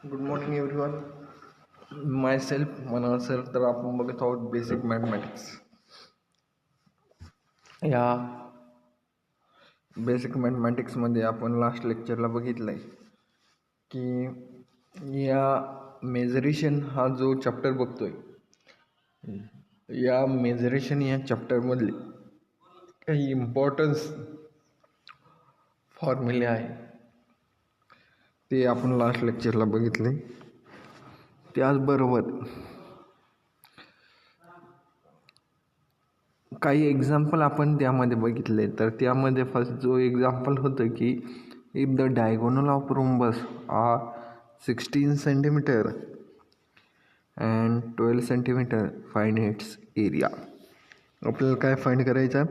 Good morning everyone. Myself Manohar sir. तर आपण बघत आहोत बेसिक मॅथमॅटिक्स. या बेसिक मॅथमॅटिक्समध्ये आपण लास्ट लेक्चरला बघितलं आहे की या मेजरेशन हा जो चॅप्टर बघतोय, या मेजरेशन या चॅप्टरमधले काही इम्पॉर्टन्स फॉर्म्युले आहे ते आपण लास्ट लेक्चरला बघितले. त्याचबरोबर काही एक्झाम्पल आपण त्यामध्ये बघितले. तर त्यामध्ये फर्स्ट जो एक्झाम्पल होतं की if the diagonal of rhombus are 16 centimetre and 12 centimetre, find its area. आपल्याला काय फाइंड करायचा?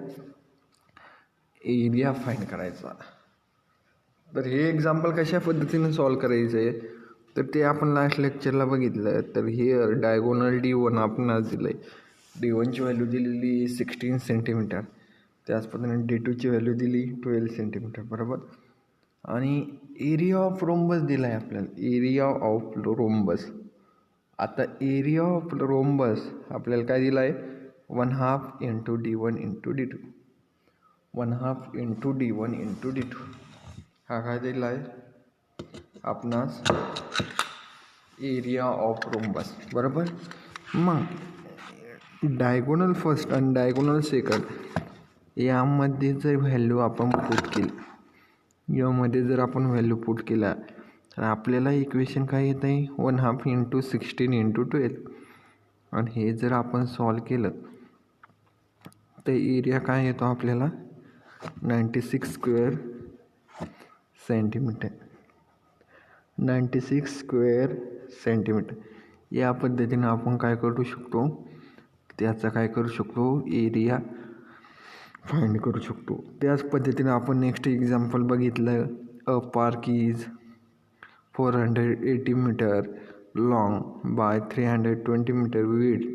एरिया फाइंड करायचा. तर हे एक्झाम्पल कशा पद्धतीने सॉल्व करायचं आहे तर ते आपण लास्ट लेक्चरला बघितलं. तर हिअर डायगोनल D1 आपणास दिलं आहे. D1ची व्हॅल्यू दिलेली 16 सेंटीमीटर, त्याच पद्धतीने D2ची व्हॅल्यू दिली 12 सेंटीमीटर, बरोबर. आणि एरिया ऑफ रोम्बस दिला आहे आपल्याला. Area of rhombus. आता एरिया ऑफ रोम्बस आपल्याला काय दिला आहे? 1/2 into D1 into D2. 1/2 into D1 into D2 हा काय दिला आहे आपणास? एरिया ऑफ रोम्बस, बरोबर. मग डायगोनल फर्स्ट आणि डायगोनल सेकंड यामध्ये जर व्हॅल्यू आपण पुट केली, यामध्ये जर आपण व्हॅल्यू पुट केला तर आपल्याला इक्वेशन काय येत आहे? 1/2 इंटू 16 इंटू 12. आणि हे जर आपण सॉल्व केलं तर एरिया काय येतो आपल्याला? 96 स्क्वेअर सेंटीमीटर. 96 square centimetre. या पद्धतीनं आपण काय करू शकतो? त्याचा काय करू शकतो? एरिया फाइंड करू शकतो. त्याच पद्धतीनं आपण नेक्स्ट एक्झाम्पल बघितलं. A park is 480 metre long by 320 metre width.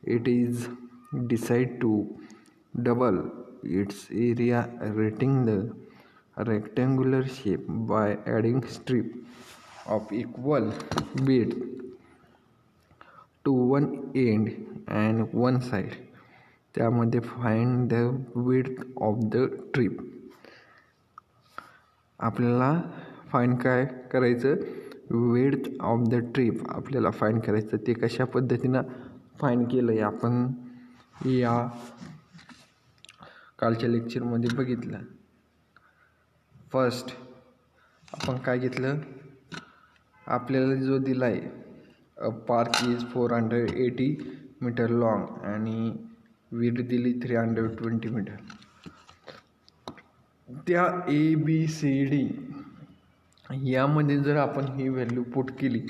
It is decide to double its area retaining the rectangular shape by adding strip of equal width to one end and one side. त्यामध्ये find the width of the strip. आपल्याला find काय करायचं? width of the strip आपल्याला find करायचं. ते कशा पद्धतीनं find केलं आहे आपण या कालच्या लेक्चरमध्ये बघितलं. फर्स्ट आपण काय घेतलं? आपल्याला जो दिला आहे अ पार्क इज 480 मीटर लॉंग आणि विड्थ दिली 320 मीटर. त्या ABCD यामध्ये जर आपण ही व्हॅल्यू पुट केली,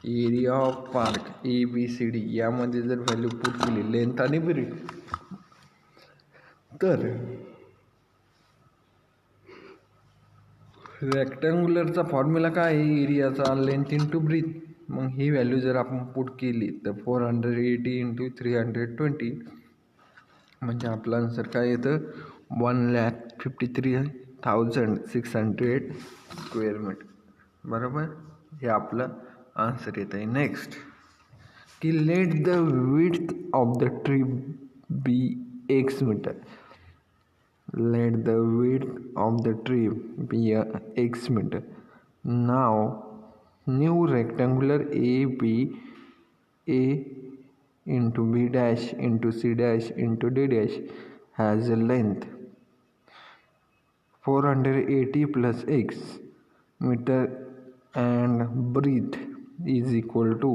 एरिया ऑफ पार्क ABCD यामध्ये जर व्हॅल्यू पुट केली लेंथ आणि ब्रीथ, तर रेक्टँग्युलरचा फॉर्म्युला काय आहे? एरियाचा लेंथ इंटू ब्रीथ. मग ही व्हॅल्यू जर आपण पुट केली तर 480 इंटू 320 म्हणजे आपलं आन्सर काय येतं? 1,53,600 स्क्वेअर मीटर, बरोबर. हे आपलं आन्सर येत आहे. नेक्स्ट की let the width of the tree be x metre. Let the width of the tree be x meter. Now, new rectangular AB A into B dash into C dash into D dash has a length 480 plus x meter and breadth is equal to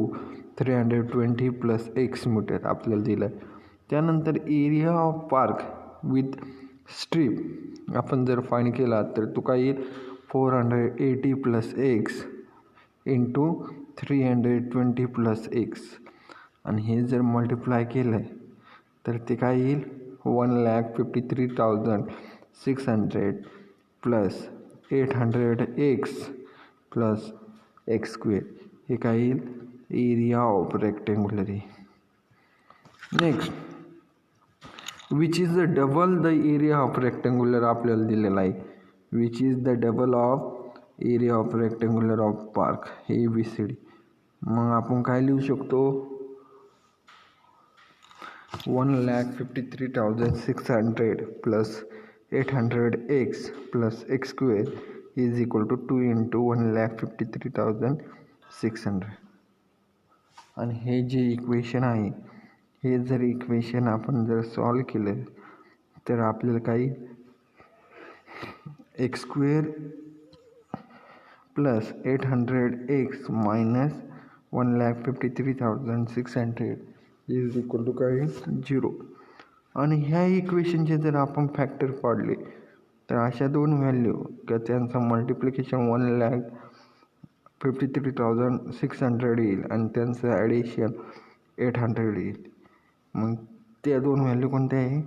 320 plus x meter आपल्याला दिलं. त्यानंतर area of park with strip आपण जर find केला तर तो काय येईल? 480 plus x into 320 plus x. आणि हे जर मल्टिप्लाय केलं तर ते काय येईल? 1,53,600 plus 800 x plus x square. हे काय येईल? Area of rectangular. Next which is the double the area of rectangular आपल्याला दिलेला आहे. Which is the double of area of rectangular of park ABCD. मग आपण काय लिहू शकतो 1,53,600 plus 800x plus x square is equal to 2 into 1,53,600. आणि हे जे इक्वेशन आहे हे जर इक्वेशन आपण जर सॉल्व केलं तर आपल्याला काही x square plus 800x minus 1,53,600 is equal to काय 0. आणि ह्या इक्वेशनचे जर आपण फॅक्टर पाडले तर अशा दोन व्हॅल्यू किंवा त्यांचं मल्टिप्लिकेशन 1,53,600 येईल आणि त्यांचं ॲडिशन 800 येईल. मग त्या दोन व्हॅल्यू कोणत्या आहे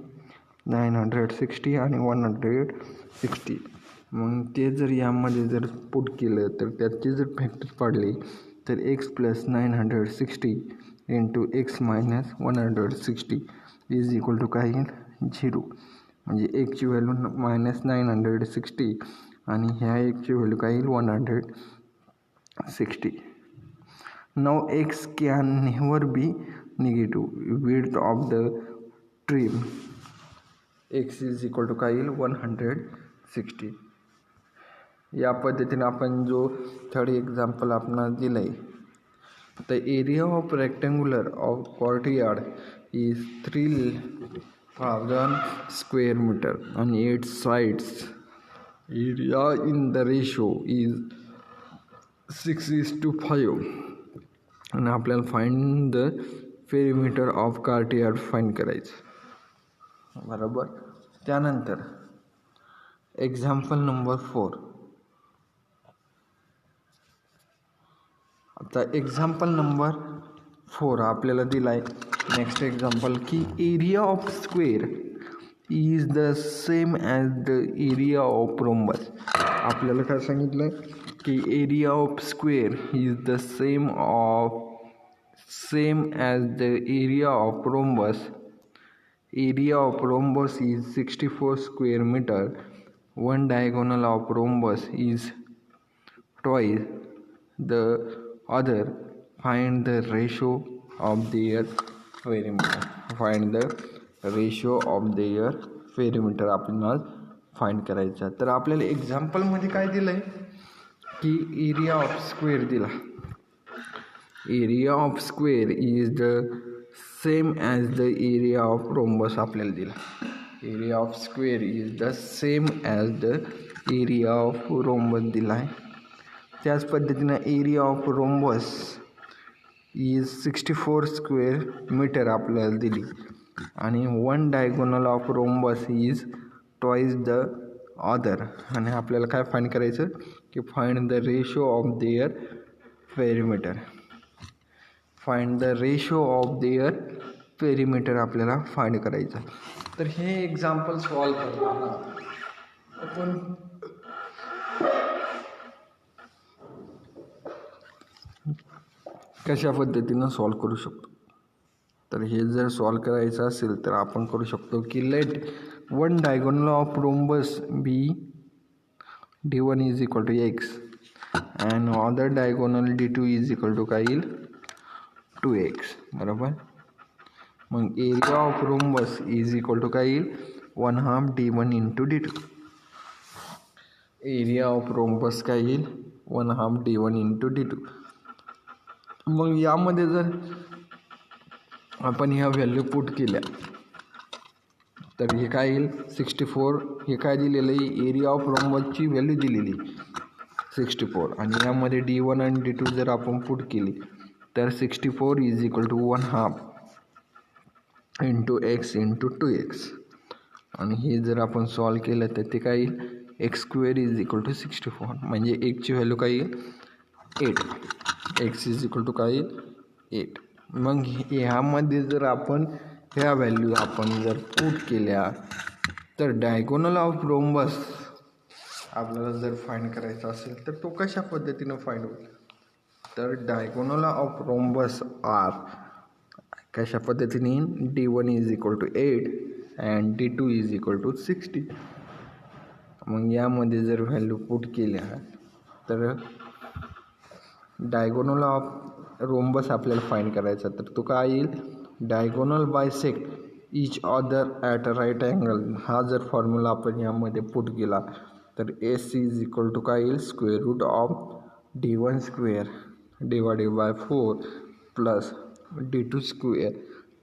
960 आणि 160. मग ते जर यामध्ये जर पुट केलं तर त्याचे जर फॅक्टर पाडले तर x plus 960 into x minus 160 is equal to काय येईल 0. म्हणजे एकची व्हॅल्यू मायनस 960 आणि ह्या एकची व्हॅल्यू काय येईल 160. Now x can never be negative. Width of the trim x is equal to काय येईल 160. या पद्धतीने आपण जो थर्ड एक्झाम्पल आपणास दिलं आहे. The area of rectangular of courtyard is 3,000 square meter and its sides area in the ratio is 6:5. आणि आपल्याला find the perimeter of courtyard find करायचं बरोबर. त्यानंतर एक्झाम्पल नंबर 4. आता एक्झाम्पल नंबर 4 आपल्याला दिला आहे नेक्स्ट एक्झाम्पल की area of square is the same as the area of rhombus. आपल्याला काय सांगितलं की area of square is the same as the area of rhombus. Area of rhombus is 64 square meter. One diagonal of rhombus is twice the other. Find the ratio of their perimeter. Find the ratio of their perimeter आपल्याला find करायचं. तर आपल्याला एक्झाम्पलमध्ये काय दिलं आहे की area of square दिला. Area of square is the same as the area of rhombus आपल्याला दिला. Area of square is the same as the area of rhombus दिला आहे. त्याच पद्धतीनं area of rhombus is 64 square meter आपल्याला दिली आणि one diagonal of rhombus is twice the other. आणि आपल्याला काय फाइंड करायचं की find the ratio of their perimeter. Find the ratio of their perimeter आपल्याला फाइंड करायचं. तर हे एक्झाम्पल सॉल्व करताना आपण कशा पद्धतीनं सॉल्व करू शकतो. तर हे जर सॉल्व करायचं असेल तर आपण करू शकतो की let one diagonal of rhombus be D1 is equal to x and other diagonal D2 is equal to काय येईल 2x बरोबर. मग area of rhombus is equal to काय येईल 1/2 D1 into D2. Area of rhombus काय येईल 1/2 D1 into D2. मग यामध्ये जर आपण ह्या व्हॅल्यू पुट केल्या तर हे काय येईल 64. हे काय दिलेलं आहे एरिया ऑफ रोम्बसची व्हॅल्यू दिलेली 64 आणि यामध्ये D1 आणि D2 जर आपण पुट केली तर 64 is equal to 1/2 into x into 2x. आणि हे जर आपण सॉल्व केलं तर ते काय येईल x square is equal to 64. म्हणजे एकची व्हॅल्यू काय येईल 8. x इज इक्वल टू काय येईल 8. मग ह्यामध्ये जर आपण ह्या व्हॅल्यू आपण जर पुट केल्या तर डायगोनल ऑफ रोम्बस आपल्याला जर फाइंड करायचा असेल तर तो कशा पद्धतीनं फाइंड होईल. तर डायगोनल ऑफ रोम्बस आर कशा पद्धतीने D1 is equal to 8 and D2 is equal to 60. मग यामध्ये जर व्हॅल्यू पुट केल्या तर डायगोनल ऑफ रोम्बस आपल्याला फाईंड करायचा, तर तो काय येईल, diagonal bisect each other at a right angle. हा जर फॉर्म्युला आपण यामध्ये पुट केला तर एस इज इक्वल टू काय येईल, square root of D1 square divided by 4 plus D2 square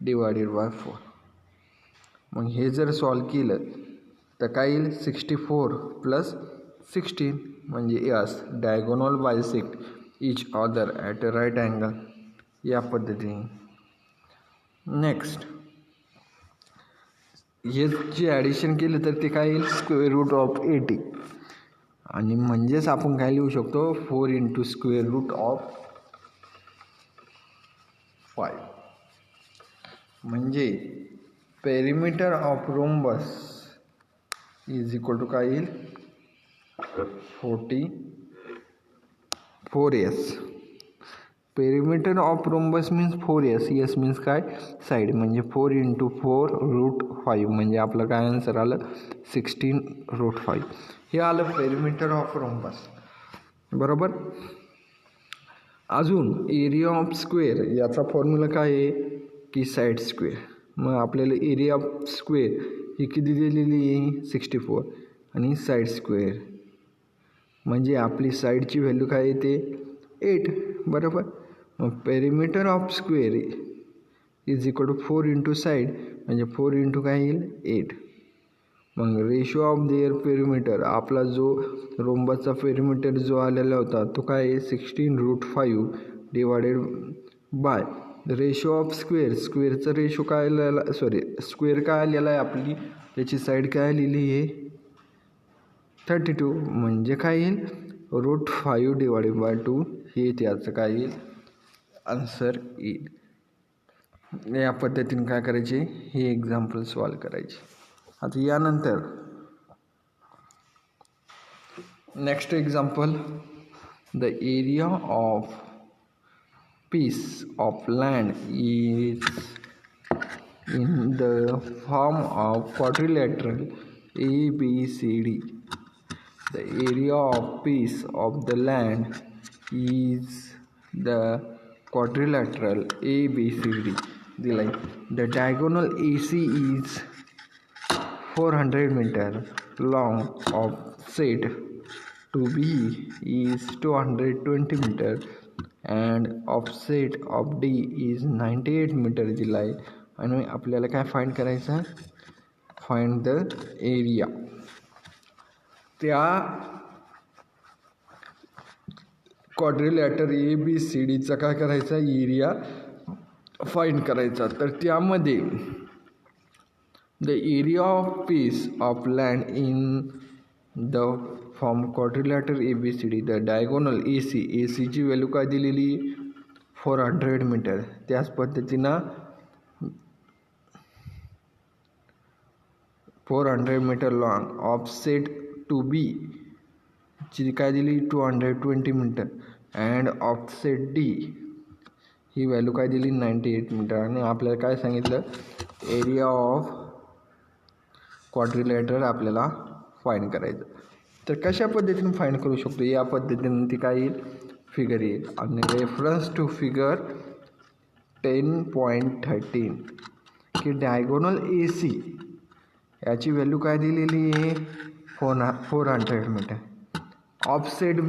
divided by 4. मग हे जर सॉल्व केलं तर काय येईल, 64 प्लस 16 म्हणजे yes diagonal bisect each other at a right angle. या पद्धतीने नेक्स्ट हे जे ॲडिशन केलं तर ते काय येईल, स्क्वेअर रूट ऑफ 80. आणि म्हणजेच आपण काय लिहू शकतो, 4 इंटू स्क्वेअर रूट ऑफ 5. म्हणजे perimeter of rhombus is equal to काय येईल, 44S. Perimeter of rhombus means 4S. S means काय, साईड, म्हणजे 4 इंटू 4 रूट 5 म्हणजे आपलं काय आन्सर आलं, 16 रूट 5. हे आलं पेरिमीटर ऑफ रोम्बस. बरोबर. अजून एरिया ऑफ स्क्वेअर याचा फॉर्म्युला काय आहे की साईड स्क्वेअर. मग आपल्याला एरिया ऑफ स्क्वेअर ही किती दिलेली आहे, 64 आणि साईड स्क्वेअर म्हणजे आपली साईडची व्हॅल्यू काय येते, 8. बरोबर. मग perimeter of square is equal to 4 into side म्हणजे 4 इंटू काय येईल, 8. मग रेशो ऑफ देअर पेरिमीटर, आपला जो रोम्बसचा पेरिमीटर जो आलेला होता तो काय आहे, 16 root 5 divided by ratio of square. स्क्वेअरचा रेशो काय आलेला, स्क्वेअर काय आलेला आहे आपली, त्याची साईड काय आलेली आहे, 32 म्हणजे काय येईल, रूट 5 डिवायडेड बाय 2. हे त्याचं काय येईल, आन्सर येईल. या पद्धतीने काय करायचे, हे एक्झाम्पल सॉल्व करायचे. आता यानंतर next example, the area of piece of land is in the form of quadrilateral ABCD. The area of piece of the land is the quadrilateral ABCD. The diagonal AC is 400 meter long, offset to B is 220 meter and offset of D is 98 meter दिलाय. आणि आपल्याला काय find करायचं, find the area. त्या quadrilateral ABCDचा काय करायचा, area find करायचा. तर त्यामध्ये the area of piece of land in the form quadrilateral ABCD, the diagonal AC ची व्हॅल्यू काय दिलेली, 400 मीटर. त्याच पद्धतीनं 400 metre long, offset to B ची काय दिली, 220 मीटर अँड ऑफसेट डी ही व्हॅल्यू काय दिली, 98 मीटर. आणि आपल्याला काय सांगितलं, एरिया ऑफ क्वाड्रिलॅटर आपल्याला फाइंड करायचं. तर कशा पद्धतीने फाइंड करू शकतो, या पद्धतीने ती काय येईल, फिगर येईल. आणि रेफरन्स टू फिगर 10.13 की डायगोनल AC याची व्हॅल्यू काय दिलेली आहे, 400 metre. Offset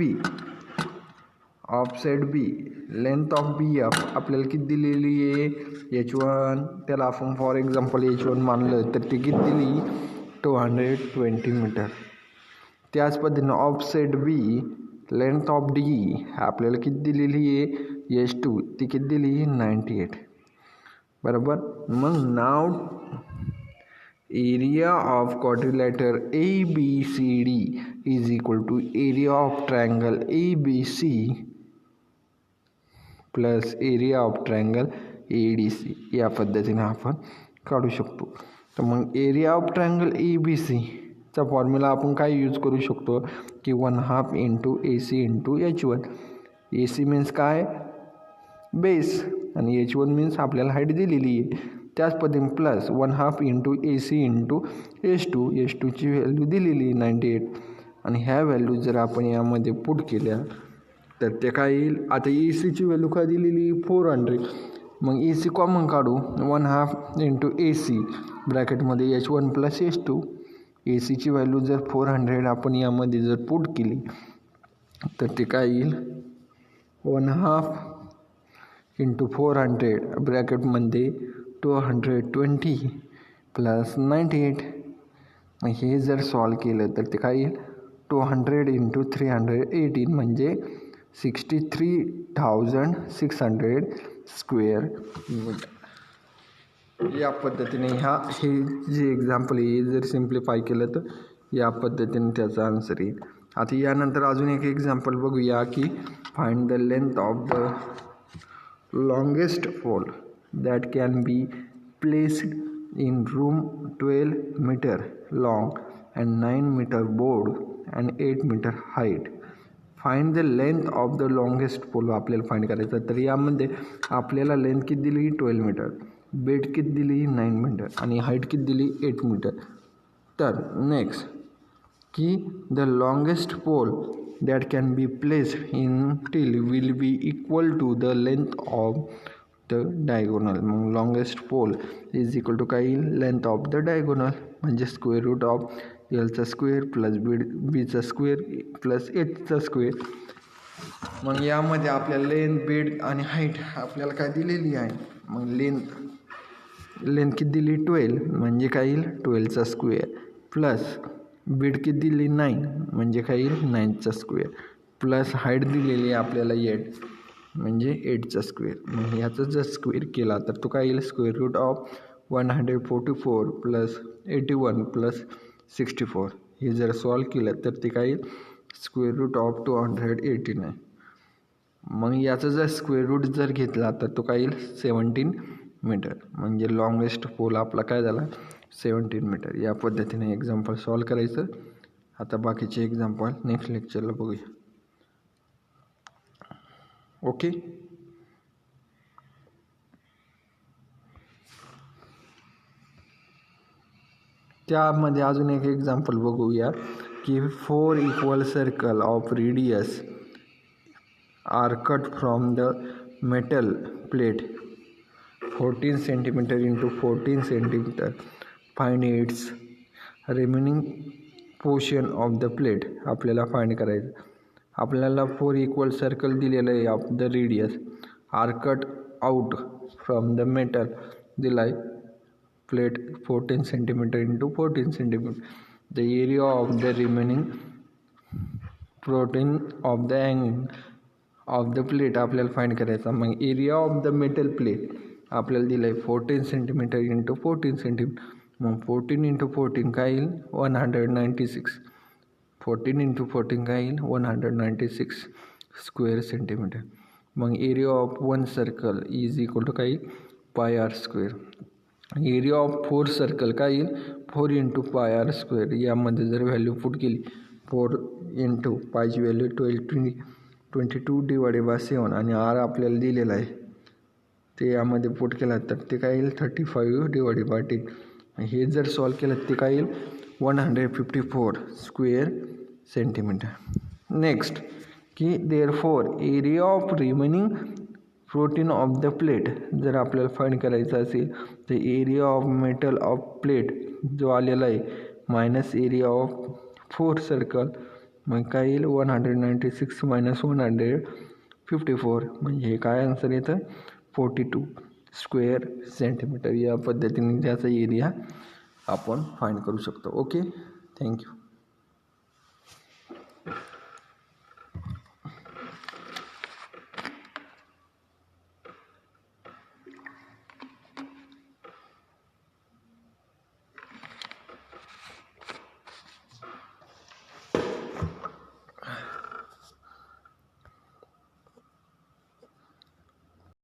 B length of BF आपल्याला किती दिलेली आहे, H1. त्याला आपण फॉर एक्झाम्पल H1 मानलं तर ती किती दिली, 220 मीटर. त्याच पद्धतीने offset B length of D आपल्याला किती दिलेली आहे, H2 ती किती दिली, 98. बरोबर. मग नाव area of quadrilateral ABCD is equal to area of triangle ABC plus area of triangle ADC. या पद्धतीने आपण काढू शकतो. तर मग एरिया ऑफ ट्रायंगल ABC चा फॉर्म्युला आपण काय यूज करू शकतो की 1/2 into AC into H1. AC means काय, बेस, आणि H1 मीन्स आपल्याला हाईट दिलेली आहे. त्याच पद्धतीने plus 1/2 into AC into H2 ची व्हॅल्यू दिलेली 98 आणि ह्या व्हॅल्यू जर आपण यामध्ये पुट केल्या तर ते काय येईल. आता ए सीची व्हॅल्यू काय दिलेली 400. मग ए सी कॉमन काढू. 1/2 इंटू ए सी ब्रॅकेटमध्ये H1 + H2. ए सीची व्हॅल्यू जर 400 आपण यामध्ये जर पुट केली तर ते काय येईल 1/2 इंटू 400 ब्रॅकेटमध्ये 220 + 98. मग हे जर सॉल्व केलं तर ते काय येईल 200 इंटू 318 म्हणजे 63,600 स्क्वेअर मीटर. या पद्धतीने हे जे एक्झाम्पल आहे जर सिम्प्लिफाय केलं तर या पद्धतीने त्याचा आन्सर येईल. आता यानंतर अजून एक एक्झाम्पल बघूया की find the length of the longest pole that can be placed in room 12 meter long and 9 meter broad and 8 meter height. Find the length of the longest pole. आपल्याला फाइंड करायचं. तर यामध्ये आपल्याला लेंथ किती दिली 12 metre, bed किती दिली 9 metre आणि हाईट किती दिली 8 मीटर. तर नेक्स्ट की the longest pole that can be placed in till will be equal to the length of the diagonal. मग longest pole is equal to काय येईल लेंथ ऑफ द डायगोनल म्हणजे square root of एलचा square plus बीचा square plus एचचा square. मग यामध्ये आपल्याला लेंथ बेड आणि हाईट आपल्याला काय दिलेली आहे. मग लेंथ किती दिली 12 म्हणजे काय येईल 12चा स्क्वेअर प्लस बेड किती दिली 9 म्हणजे काय येईल 9चा स्क्वेअर प्लस हाईट दिलेली आहे आपल्याला 8 म्हणजे 8चा स्क्वेअर. मग ह्याचा जर स्क्वेअर केला तर तो काय येईल square root of 144 plus 81 plus 64. हे जर सॉल्व केलं तर ते काय येईल स्क्वेअर रूट ऑफ 289. मग याचा जर स्क्वेअर रूट जर घेतला तर तो काय येईल 17 मीटर म्हणजे लॉंगेस्ट पोल आपला काय झाला 17 मीटर. या पद्धतीने एक्झाम्पल सॉल्व करायचं. आता बाकीचे एक्झाम्पल नेक्स्ट लेक्चरला बघूया. ओके. त्यामध्ये अजून एक एक्झाम्पल बघूया की 4 equal circle of radius R cut from the metal plate 14 centimetre into 14 centimetre. Find its remaining portion of the plate. आपल्याला फाइंड करायचं. आपल्याला 4 इक्वल सर्कल दिलेलं आहे of the radius R cut out from the metal दिला आहे plate 14 centimetre into 14 centimetre. The area of the remaining protein of the angle of the plate आपल्याला find करायचा. मग area of the metal plate आपल्याला दिलं आहे 14 centimetre into 14 centimetre. मग 14 into 14 काय येईल 196. 14 इंटू 14 काय येईल 196 स्क्वेअर सेंटीमीटर. मग area of 1 circle is equal to काय येईल pi R square. Area of 4 circle काय येईल 4 इंटू पाय आर स्क्वेअर. यामध्ये जर व्हॅल्यू पुट केली 4 इंटू पायची व्हॅल्यू 22 डिवायडेड बाय 7 आणि आर आपल्याला दिलेला आहे ते यामध्ये पुट केला तर ते काय येईल 35 डिवायडेड बाय 10. हे जर सॉल्व केलं ते काय येईल 154 स्क्वेअर सेंटीमीटर. नेक्स्ट की therefore area of remaining protein of the plate जर आपल्याला फाइंड करायचं असेल तर area of metal of plate जो आलेला आहे मायनस एरिया ऑफ 4 सर्कल मग काय येईल 196 मायनस 154 म्हणजे हे काय आन्सर येतं 42 स्क्वेअर सेंटीमीटर. या पद्धतीने त्याचा एरिया आपण फाइंड करू शकतो. ओके. थँक्यू.